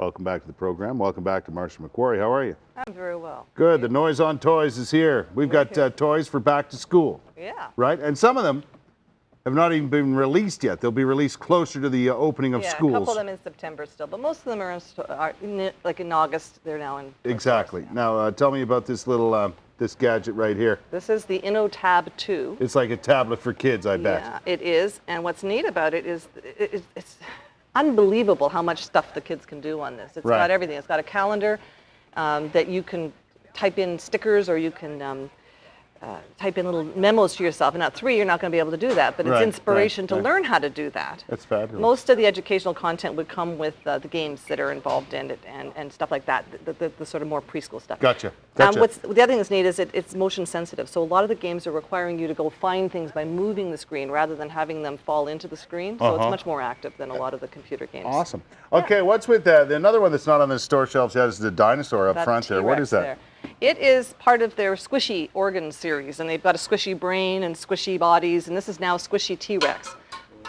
Welcome back to the program. Welcome back to Marcia Macquarrie. How are you? I'm very well. Good. The Noise on Toys is here. We've got toys for back to school. Yeah. Right? And some of them have not even been released yet. They'll be released closer to the opening of schools. Yeah, a couple of them in September still, but most of them are like in August. They're now in. Exactly. Yeah. Now, tell me about this little this gadget right here. This is the InnoTab 2. It's like a tablet for kids, I bet. Yeah, it is. And what's neat about it is it's unbelievable how much stuff the kids can do on this. It's got everything. It's got a calendar that you can type in stickers, or you can type in little memos to yourself. And at 3, you're not going to be able to do that, but it's inspiration to learn how to do that. That's fabulous. Most of the educational content would come with the games that are involved in it and stuff like that, the sort of more preschool stuff. Gotcha. The other thing that's neat is it's motion sensitive. So a lot of the games are requiring you to go find things by moving the screen rather than having them fall into the screen. So it's much more active than a lot of the computer games. Awesome. Okay, what's with that? Another one that's not on the store shelves yet is the dinosaur up front there. What is that? There. It is part of their Squishy Organ series, and they've got a squishy brain and squishy bodies, and this is now Squishy T-Rex.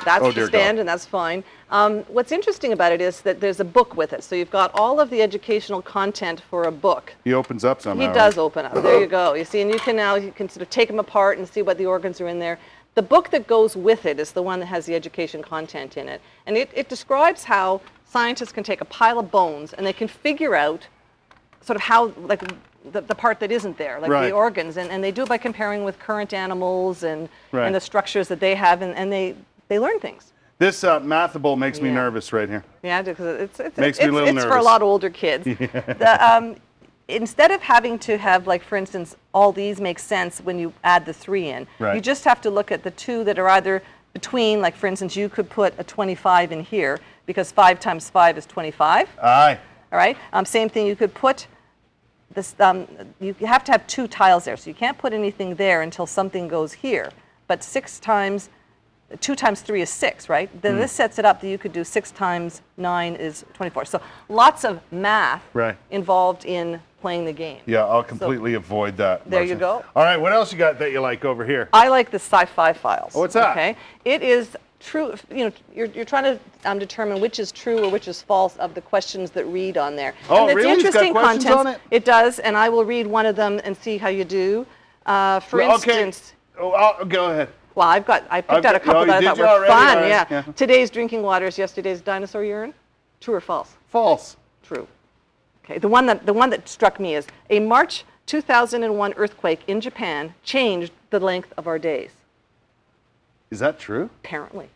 That's the stand, and that's fine. What's interesting about it is that there's a book with it, so you've got all of the educational content for a book. He opens up somehow. He does open up. There you go. You see, and you can sort of take them apart and see what the organs are in there. The book that goes with it is the one that has the education content in it, and it describes how scientists can take a pile of bones and they can figure out sort of how, like, the part that isn't there, like the organs, and they do it by comparing with current animals and the structures that they have, and they learn things. This mathable makes me nervous right here. Yeah, because it's nervous. for a lot of older kids. Instead of having to have, like, for instance, all these make sense when you add the 3 in, you just have to look at the 2 that are either between, like, for instance, you could put a 25 in here because 5 times 5 is 25. Aye. All right. Same thing. You could put this. You have to have 2 tiles there, so you can't put anything there until something goes here. But 2 times 3 is 6, right? Then this sets it up that you could do 6 times 9 is 24. So lots of math involved in playing the game. Yeah, I'll completely avoid that. There you go. All right, what else you got that you like over here? I like the sci-fi files. Oh, what's that? Okay, it is true. You know, you're trying to determine which is true or which is false of the questions that read on there. Oh, and it's really? interesting It's got questions content. on it? It does, and I will read one of them and see how you do. For instance. Oh, go ahead. Well, I picked out a couple that I thought were fun. Right. Yeah. Today's drinking water is yesterday's dinosaur urine. True or false? False. True. Okay. The one that struck me is a March 2001 earthquake in Japan changed the length of our days. Is that true? Apparently.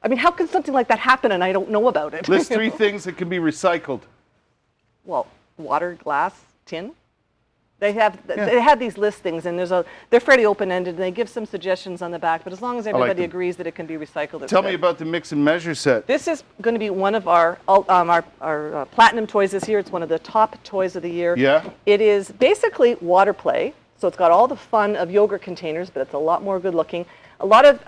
I mean, how can something like that happen and I don't know about it? List 3 things that can be recycled. Well, water, glass, tin. They had these listings, and they're fairly open-ended, and they give some suggestions on the back, but as long as everybody agrees that it can be recycled, it's Tell me about the mix and measure set. This is going to be one of our platinum toys this year. It's one of the top toys of the year. Yeah. It is basically water play, so it's got all the fun of yogurt containers, but it's a lot more good-looking. A lot of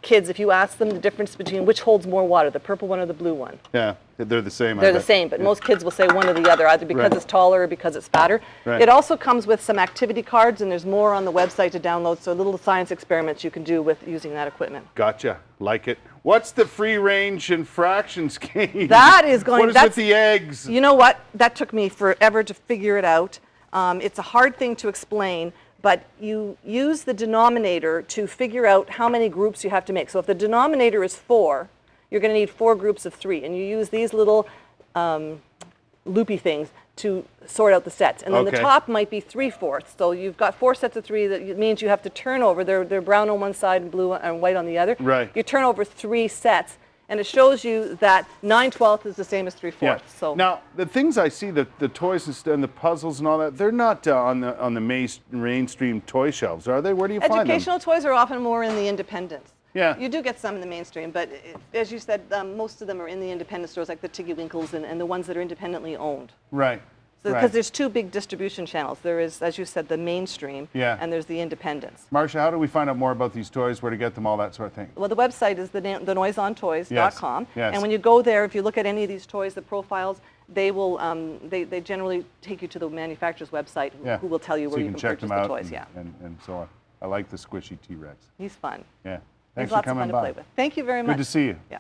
kids, if you ask them the difference between which holds more water, the purple one or the blue one. Yeah, they're the same. They're the same, but most kids will say one or the other, either because it's taller or because it's fatter. It also comes with some activity cards, and there's more on the website to download, so little science experiments you can do with using that equipment. Gotcha. Like it. What's the free range and fractions game? That is going. What is with the eggs? You know what? That took me forever to figure it out. It's a hard thing to explain. But you use the denominator to figure out how many groups you have to make. So if the denominator is 4, you're going to need 4 groups of 3. And you use these little loopy things to sort out the sets. And then the top might be 3/4. So you've got 4 sets of 3. That means you have to turn over. They're brown on one side and blue and white on the other. Right. You turn over 3 sets. And it shows you that 9/12 is the same as 3/4. Yeah. So now the things I see, the toys and the puzzles and all that, they're not on the mainstream toy shelves, are they? Where do you find them? Educational toys are often more in the independents. Yeah. You do get some in the mainstream, but as you said, most of them are in the independent stores, like the Tiggy Winkles and the ones that are independently owned. Right. Because there's 2 big distribution channels. There is, as you said, the mainstream, and there's the independents. Marcia, how do we find out more about these toys, where to get them, all that sort of thing? Well, the website is thenoiseontoys.com. Yes. And when you go there, if you look at any of these toys, the profiles, they will they generally take you to the manufacturer's website, who will tell you where you can check purchase them out the toys. And so on. I like the squishy T-Rex. He's fun. Yeah. He's Thanks for coming by. lots of fun to play with. Thank you very much. Good to see you. Yeah.